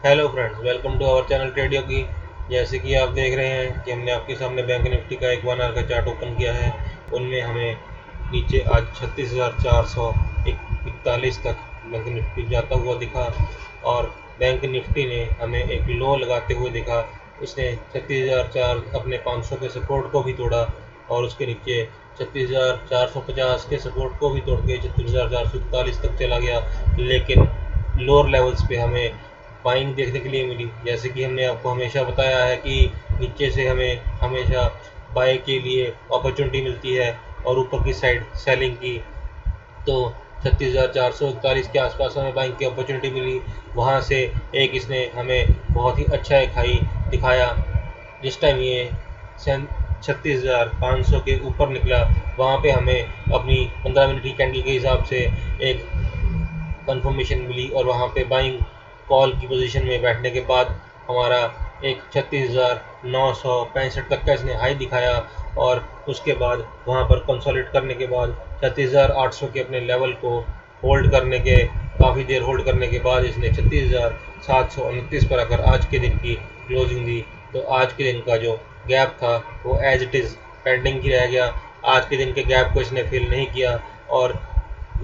Hello friends, welcome to our channel ट्रेडियो की। जैसे कि आप देख रहे हैं कि हमने आपके सामने बैंक निफ्टी का एक 1 आवर का चार्ट ओपन किया है। उनमें हमें नीचे आज 36,441 तक बैंक निफ्टी जाता हुआ दिखा और बैंक निफ्टी ने हमें एक लो लगाते हुए दिखा। इसने 36,400 अपने 500 के सपोर्ट को भी तोड़ा और उसके नीचे 36,450 के सपोर्ट को भी तोड़ के 36,441 तक चला गया। लेकिन लोअर लेवल्स पे हमें बाइंग देखने के लिए मिली। जैसे कि हमने आपको हमेशा बताया है कि नीचे से हमें हमेशा बाय के लिए अपॉर्चुनिटी मिलती है और ऊपर की साइड सेलिंग की। तो 36,441 के आसपास हमें बाइंग की अपॉर्चुनिटी मिली। वहाँ से एक इसने हमें बहुत ही अच्छा एक हाई दिखाया। जिस टाइम ये 36,500 के ऊपर निकला, वहाँ पे हमें अपनी 15 मिनट की कैंडल के हिसाब से एक कंफर्मेशन मिली और वहाँ पे बाइंग कॉल की पोजीशन में बैठने के बाद हमारा एक 36,965 तक का इसने हाई दिखाया और उसके बाद वहाँ पर कंसोलिडेट करने के बाद 36,800 के अपने लेवल को होल्ड करने के काफ़ी देर होल्ड करने के बाद इसने 36,729 पर आकर आज के दिन की क्लोजिंग दी। तो आज के दिन का जो गैप था वो एज इट इज़ पेंडिंग ही रह गया। आज के दिन के गैप को इसने फिल नहीं किया और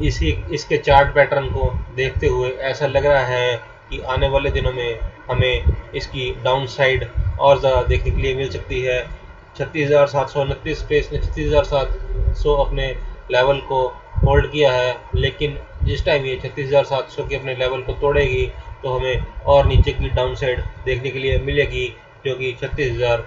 इसी इसके चार्ट पैटर्न को देखते हुए ऐसा लग रहा है कि आने वाले दिनों में हमें इसकी डाउन साइड और ज़्यादा देखने के लिए मिल सकती है। 36,729 पे इसने 36,700 अपने लेवल को होल्ड किया है, लेकिन जिस टाइम ये 36,700 के अपने लेवल को तोड़ेगी तो हमें और नीचे की डाउन साइड देखने के लिए मिलेगी, जो कि 36,000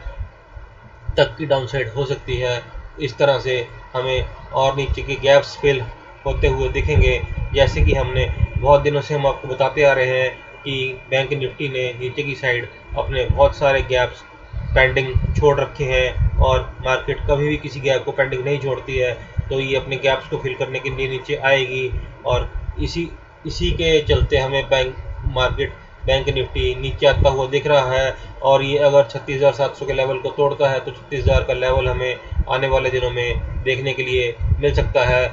तक की डाउन साइड हो सकती है। इस तरह से हमें और नीचे के गैप्स फिल होते हुए दिखेंगे। जैसे कि हमने बहुत दिनों से हम आपको बताते आ रहे हैं कि बैंक निफ्टी ने नीचे की साइड अपने बहुत सारे गैप्स पेंडिंग छोड़ रखे हैं और मार्केट कभी भी किसी गैप को पेंडिंग नहीं छोड़ती है। तो ये अपने गैप्स को फिल करने के लिए नीचे आएगी और इसी इसी के चलते हमें बैंक निफ्टी नीचे आता हुआ दिख रहा है। और ये अगर 36,700 के लेवल को तोड़ता है तो 36,000 का लेवल हमें आने वाले दिनों में देखने के लिए मिल सकता है।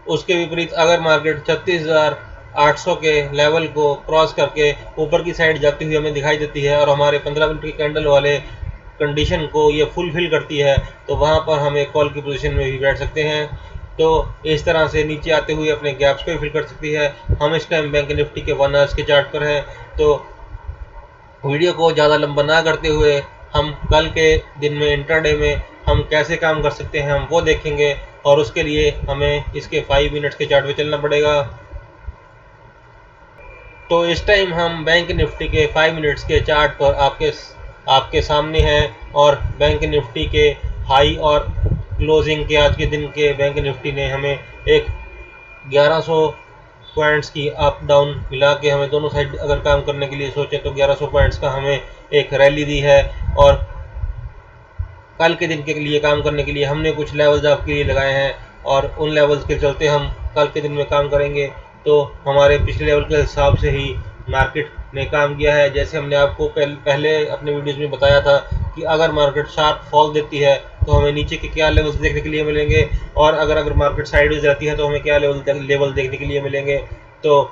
उसके विपरीत अगर मार्केट 36,800 के लेवल को क्रॉस करके ऊपर की साइड जाती हुई हमें दिखाई देती है और हमारे 15 मिनट की कैंडल वाले कंडीशन को ये फुलफिल करती है, तो वहाँ पर हम एक कॉल की पोजीशन में भी बैठ सकते हैं। तो इस तरह से नीचे आते हुए अपने गैप्स को भी फिल कर सकती है। हम इस टाइम बैंक निफ्टी के 1 आवर्स के चार्ट पर हैं। तो वीडियो को ज़्यादा लंबा ना करते हुए हम कल के दिन में इंट्राडे में हम कैसे काम कर सकते हैं हम वो देखेंगे और उसके लिए हमें इसके 5 मिनट्स के चार्ट पे चलना पड़ेगा। तो इस टाइम हम बैंक निफ्टी के 5 मिनट्स के चार्ट पर आपके सामने हैं और बैंक निफ्टी के हाई और क्लोजिंग के आज के दिन के बैंक निफ्टी ने हमें एक 1100 पॉइंट्स की अप डाउन मिला के हमें दोनों साइड अगर काम करने के लिए सोचें तो 1100 पॉइंट्स का हमें एक रैली दी है। और कल के दिन के लिए काम करने के लिए हमने कुछ लेवल्स आपके लिए लगाए हैं और उन लेवल्स के चलते हम कल के दिन में काम करेंगे। तो हमारे पिछले लेवल के हिसाब से ही मार्केट ने काम किया है। जैसे हमने आपको पहले अपने वीडियोज़ में बताया था कि अगर मार्केट शार्प फॉल देती है तो हमें नीचे के क्या लेवल्स देखने के लिए मिलेंगे और अगर मार्केट साइडवेज रहती है तो हमें क्या लेवल देखने के लिए मिलेंगे। तो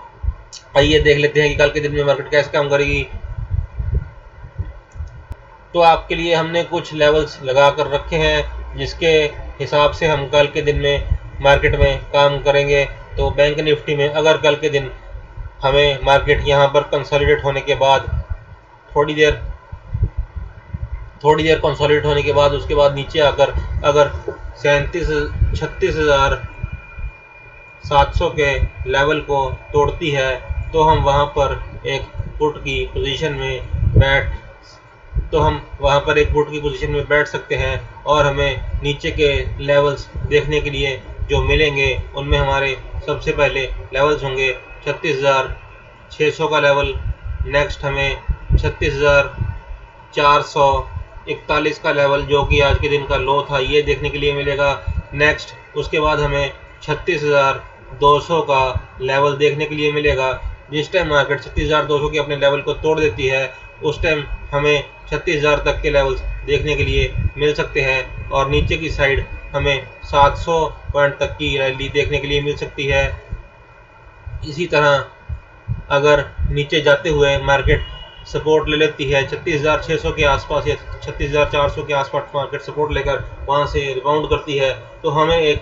आइए देख लेते हैं कि कल के दिन में मार्केट कैसे काम करेगी। तो आपके लिए हमने कुछ लेवल्स लगा कर रखे हैं जिसके हिसाब से हम कल के दिन में मार्केट में काम करेंगे। तो बैंक निफ्टी में अगर कल के दिन हमें मार्केट यहाँ पर कंसोलिडेट होने के बाद थोड़ी देर कंसोलिडेट होने के बाद उसके बाद नीचे आकर अगर 36,700 के लेवल को तोड़ती है तो हम वहाँ पर एक पुट की पोजीशन में बैठ सकते हैं और हमें नीचे के लेवल्स देखने के लिए जो मिलेंगे उनमें हमारे सबसे पहले लेवल्स होंगे 36,600 का लेवल। नेक्स्ट हमें 36,441 का लेवल जो कि आज के दिन का लो था ये देखने के लिए मिलेगा। नेक्स्ट उसके बाद हमें 36,200 का लेवल देखने के लिए मिलेगा। जिस टाइम मार्केट 36,200 के अपने लेवल को तोड़ देती है उस टाइम हमें 36,000 तक के लेवल्स देखने के लिए मिल सकते हैं और नीचे की साइड हमें 700 पॉइंट तक की रैली देखने के लिए मिल सकती है। इसी तरह अगर नीचे जाते हुए मार्केट सपोर्ट ले लेती है 36,600 के आसपास या 36,400 के आसपास मार्केट सपोर्ट लेकर वहां से रिबाउंड करती है, तो हमें एक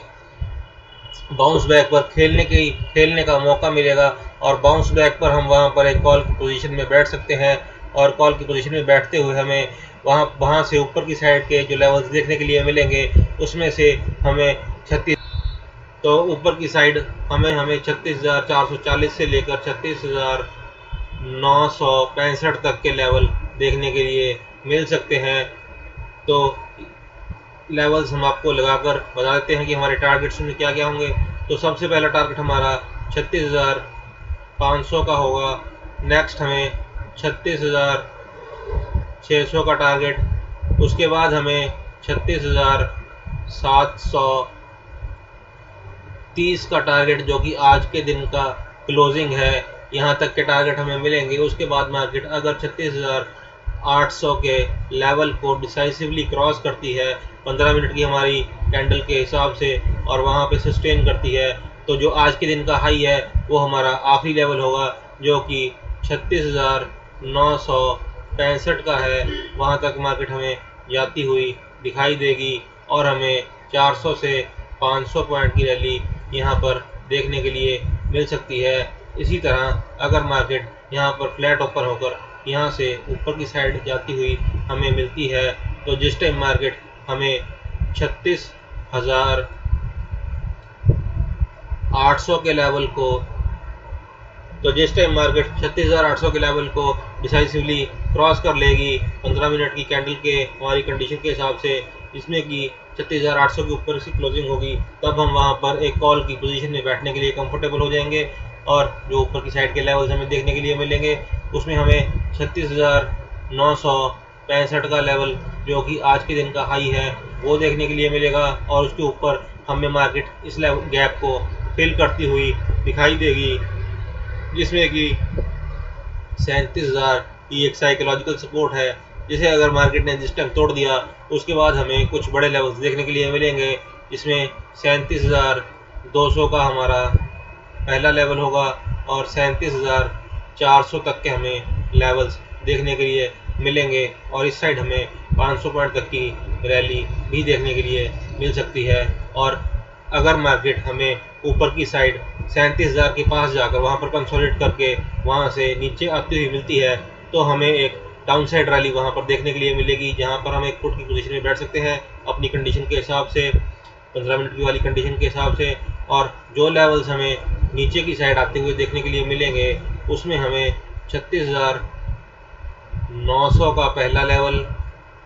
बाउंस बैक पर खेलने का मौका मिलेगा और बाउंस बैक पर हम वहां पर एक कॉल की पोजीशन में बैठ सकते हैं। और कॉल की पोजीशन में बैठते हुए हमें वहां से ऊपर की साइड के जो लेवल्स देखने के लिए मिलेंगे, उसमें से हमें 36, तो ऊपर की साइड हमें 36,440 से लेकर 36,965 तक के लेवल देखने के लिए मिल सकते हैं। तो लेवल्स हम आपको लगाकर बता देते हैं कि हमारे टारगेट्स में क्या क्या होंगे। तो सबसे पहला टारगेट हमारा 36,500 का होगा। नेक्स्ट हमें 36,600 का टारगेट, उसके बाद हमें 36,730 का टारगेट, जो कि आज के दिन का क्लोजिंग है, यहाँ तक के टारगेट हमें मिलेंगे। उसके बाद मार्केट अगर 36,800 के लेवल को डिसाइसिवली क्रॉस करती है 15 मिनट की हमारी कैंडल के हिसाब से और वहाँ पे सस्टेन करती है, तो जो आज के दिन का हाई है वो हमारा आखिरी लेवल होगा, जो कि 36,965 का है। वहाँ तक मार्केट हमें जाती हुई दिखाई देगी और हमें 400 से 500 पॉइंट की रैली यहाँ पर देखने के लिए मिल सकती है। इसी तरह अगर मार्केट यहाँ पर फ्लैट ओपन होकर यहाँ से ऊपर की साइड जाती हुई हमें मिलती है, तो जिस टाइम मार्केट हमें 36,800 के लेवल को डिसाइसिवली क्रॉस कर लेगी 15 मिनट की कैंडल के हमारी कंडीशन के हिसाब से, जिसमें कि 36,800 के ऊपर की क्लोजिंग होगी, तब हम वहां पर एक कॉल की पोजीशन में बैठने के लिए कंफर्टेबल हो जाएंगे। और जो ऊपर की साइड के लेवल्स हमें देखने के लिए मिलेंगे, उसमें हमें 36,965 का लेवल, जो कि आज के दिन का हाई है, वो देखने के लिए मिलेगा और उसके ऊपर हमें मार्केट इस गैप को फिल करती हुई दिखाई देगी, जिसमें कि 37,000 की एक साइकोलॉजिकल सपोर्ट है, जिसे अगर मार्केट ने जिस टाइम तोड़ दिया उसके बाद हमें कुछ बड़े लेवल्स देखने के लिए मिलेंगे, जिसमें 37,200 का हमारा पहला लेवल होगा और 37,400 तक के हमें लेवल्स देखने के लिए मिलेंगे और इस साइड हमें 500 पॉइंट तक की रैली भी देखने के लिए मिल सकती है। और अगर मार्केट हमें ऊपर की साइड 37,000 के पास जाकर वहां पर कंसोलिडेट करके वहां से नीचे आती हुई मिलती है, तो हमें एक डाउन साइड रैली वहां पर देखने के लिए मिलेगी, जहां पर हम एक फुट की पोजीशन में बैठ सकते हैं अपनी कंडीशन के हिसाब से, 15 मिनट की वाली कंडीशन के हिसाब से। और जो लेवल्स हमें नीचे की साइड आते हुए देखने के लिए मिलेंगे, उसमें हमें 36,900 का पहला लेवल,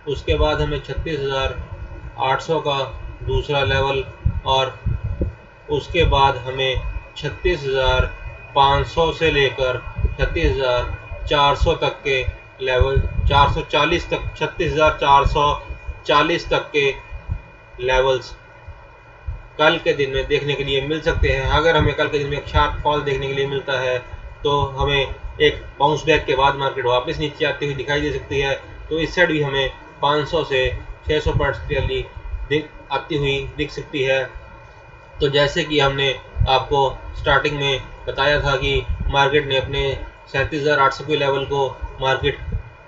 उसके बाद हमें 36,800 का दूसरा लेवल और उसके बाद हमें 36,500 से लेकर 36,400 तक के लेवल, 440 तक, 36,440 तक के लेवल्स कल के दिन में देखने के लिए मिल सकते हैं। अगर हमें कल के दिन में एक शार्प फॉल देखने के लिए मिलता है, तो हमें एक बाउंस बैक के बाद मार्केट वापस नीचे आती हुई दिखाई दे सकती है, तो इस साइड भी हमें 500 से 600 पॉइंट्स की रैली आती हुई दिख सकती है। तो जैसे कि हमने आपको स्टार्टिंग में बताया था कि मार्केट ने अपने 37,800 के लेवल को मार्केट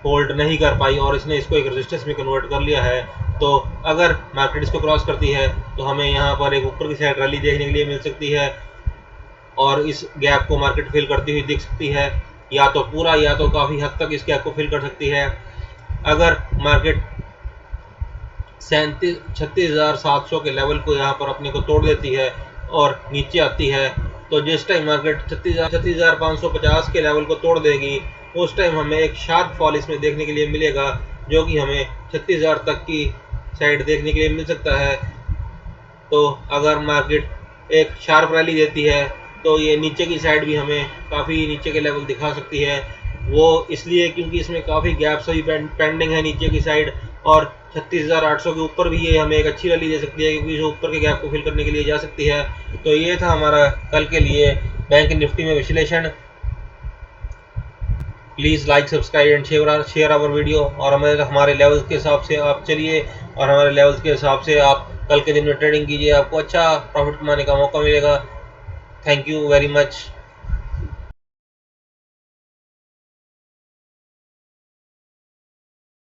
होल्ड नहीं कर पाई और इसने इसको एक रेजिस्टेंस में कन्वर्ट कर लिया है, तो अगर मार्केट इसको क्रॉस करती है तो हमें यहाँ पर एक ऊपर की साइड रैली देखने के लिए मिल सकती है और इस गैप को मार्केट फिल करती हुई दिख सकती है, या तो पूरा या तो काफ़ी हद तक इस गैप को फिल कर सकती है। अगर मार्केट 36,700 के लेवल को यहाँ पर अपने को तोड़ देती है और नीचे आती है, तो जिस टाइम मार्केट 36,550 के लेवल को तोड़ देगी, उस टाइम हमें एक शार्प फॉल इसमें देखने के लिए मिलेगा, जो कि हमें 36,000 तक की साइड देखने के लिए मिल सकता है। तो अगर मार्केट एक शार्प रैली देती है, तो ये नीचे की साइड भी हमें काफ़ी नीचे के लेवल दिखा सकती है। वो इसलिए क्योंकि इसमें काफ़ी गैप्स अभी पेंडिंग है नीचे की साइड, और 36,800 के ऊपर भी ये हमें एक अच्छी रैली दे सकती है, क्योंकि जो ऊपर के गैप को फिल करने के लिए जा सकती है। तो ये था हमारा कल के लिए बैंक निफ्टी में विश्लेषण। Please like, subscribe and share our video, और हमारे लेवल्स के हिसाब से आप चलिए और हमारे लेवल्स के हिसाब से आप कल के दिन में ट्रेडिंग कीजिए, आपको अच्छा प्रॉफिट कमाने का मौका मिलेगा। Thank you very much.